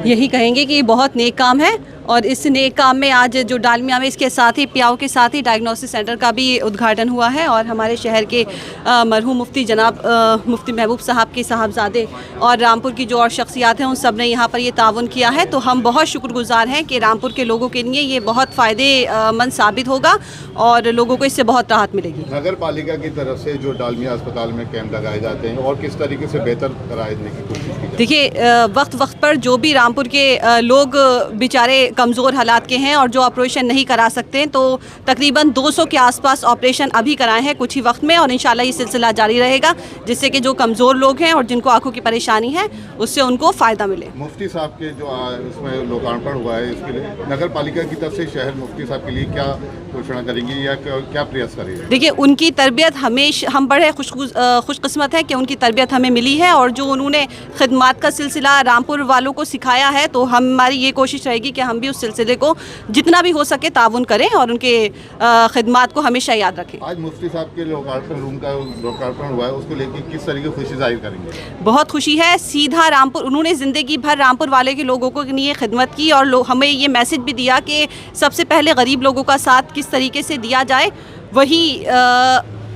यही कहेंगे कि बहुत नेक काम है और इस नेक काम में आज जो डालमिया में इसके साथ ही पियाओ के साथ ही डायग्नोसिस सेंटर का भी उद्घाटन हुआ है और हमारे शहर के मरहूम मुफ्ती जनाब मुफ्ती महबूब साहब के साहबजादे और रामपुर की जो और शख्सियात हैं उन सब ने यहाँ पर ये ताउन किया है। तो हम बहुत शुक्रगुजार हैं कि रामपुर के लोगों के लिए ये बहुत फ़ायदेमंद साबित होगा और लोगों को इससे बहुत राहत मिलेगी। नगर पालिका की तरफ से जो डालमिया अस्पताल में कैंप लगाए जाते हैं और किस तरीके से बेहतर कराने की कोशिश की? देखिए, वक्त वक्त पर जो भी रामपुर के लोग बेचारे कमज़ोर हालात के हैं और जो ऑपरेशन नहीं करा सकते हैं, तो तकरीबन 200 के आसपास ऑपरेशन अभी कराए हैं कुछ ही वक्त में और इंशाल्लाह ये सिलसिला जारी रहेगा, जिससे कि जो कमज़ोर लोग हैं और जिनको आंखों की परेशानी है उससे उनको फ़ायदा मिले। मुफ्ती साहब के जो इसमें लोकार्पण हुआ है, इसके लिए नगर पालिका की तरफ से शहर मुफ्ती साहब के लिए क्या घोषणा करेंगी या क्या प्रयास करेंगे? देखिए, उनकी तरबियत हमेशा हम बड़े खुशकिस्मत है कि उनकी तरबियत हमें मिली है और जो उन्होंने खिदमत का सिलसिला रामपुर वालों को सिखाया है, तो हमारी ये कोशिश रहेगी कि हम भी उस सिलसिले को जितना भी हो सके ताउन करें और उनके खिदमत को हमेशा याद रखें। आज मुफ्ती साहब के लोकार्पण रूम का लोकार्पण हुआ है, उसको लेकर किस तरीके की खुशी जाहिर करेंगे? बहुत खुशी है। सीधा रामपुर, उन्होंने ज़िंदगी भर रामपुर वाले के लोगों को लिए खिदमत की और हमें ये मैसेज भी दिया कि सबसे पहले गरीब लोगों का साथ किस तरीके से दिया जाए। वही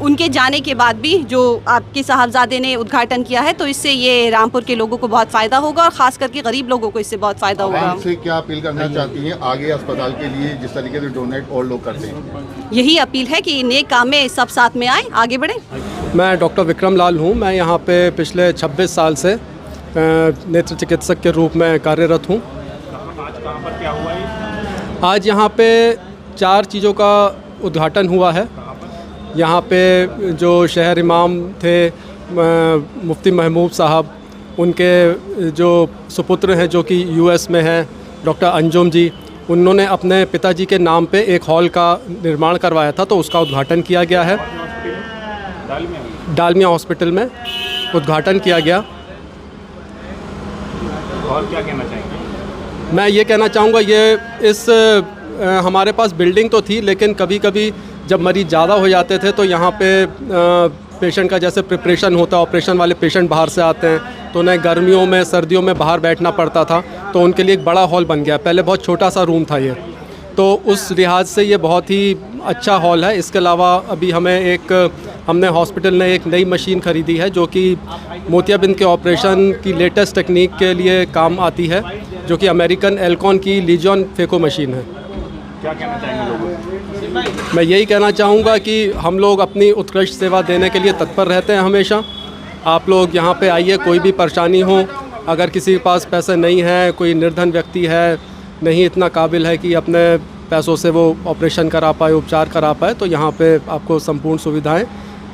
उनके जाने के बाद भी जो आपके साहबजादे ने उद्घाटन किया है, तो इससे ये रामपुर के लोगों को बहुत फ़ायदा होगा और ख़ास करके गरीब लोगों को इससे बहुत फ़ायदा होगा। आपसे क्या अपील करना चाहती हैं आगे अस्पताल के लिए, जिस तरीके से डोनेट और लोग करते हैं? यही अपील है कि नेक काम में सब साथ में आए, आगे बढ़ें। मैं डॉक्टर विक्रम लाल हूँ। मैं यहाँ पे पिछले 26 साल से नेत्र चिकित्सक के रूप में कार्यरत हूँ। आज कहाँ पर क्या हुआ है? आज यहाँ पे 4 चीज़ों का उद्घाटन हुआ है। यहाँ पे जो शहर इमाम थे मुफ्ती महबूब साहब, उनके जो सुपुत्र हैं जो कि US में हैं, डॉक्टर अंजुम जी, उन्होंने अपने पिताजी के नाम पे एक हॉल का निर्माण करवाया था, तो उसका उद्घाटन किया गया है। डालमिया हॉस्पिटल में उद्घाटन किया गया। और क्या कहना चाहेंगे? मैं ये कहना चाहूँगा, ये हमारे पास बिल्डिंग तो थी, लेकिन कभी कभी जब मरीज़ ज़्यादा हो जाते थे तो यहाँ पे पेशेंट का जैसे प्रिपरेशन होता है, ऑपरेशन वाले पेशेंट बाहर से आते हैं, तो उन्हें गर्मियों में सर्दियों में बाहर बैठना पड़ता था, तो उनके लिए एक बड़ा हॉल बन गया। पहले बहुत छोटा सा रूम था ये, तो उस लिहाज से ये बहुत ही अच्छा हॉल है। इसके अलावा अभी हमने हॉस्पिटल ने एक नई मशीन ख़रीदी है जो कि मोतियाबिंद के ऑपरेशन की लेटेस्ट टेक्निक के लिए काम आती है, जो कि अमेरिकन एल्कॉन की लीजॉन फेको मशीन है। क्या कहना चाहेंगे लोगों को? मैं यही कहना चाहूँगा कि हम लोग अपनी उत्कृष्ट सेवा देने के लिए तत्पर रहते हैं हमेशा। आप लोग यहाँ पे आइए, कोई भी परेशानी हो, अगर किसी के पास पैसे नहीं है, कोई निर्धन व्यक्ति है, नहीं इतना काबिल है कि अपने पैसों से वो ऑपरेशन करा पाए, उपचार करा पाए, तो यहाँ पे आपको संपूर्ण सुविधाएं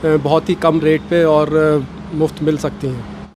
बहुत ही कम रेट पे और मुफ्त मिल सकती हैं।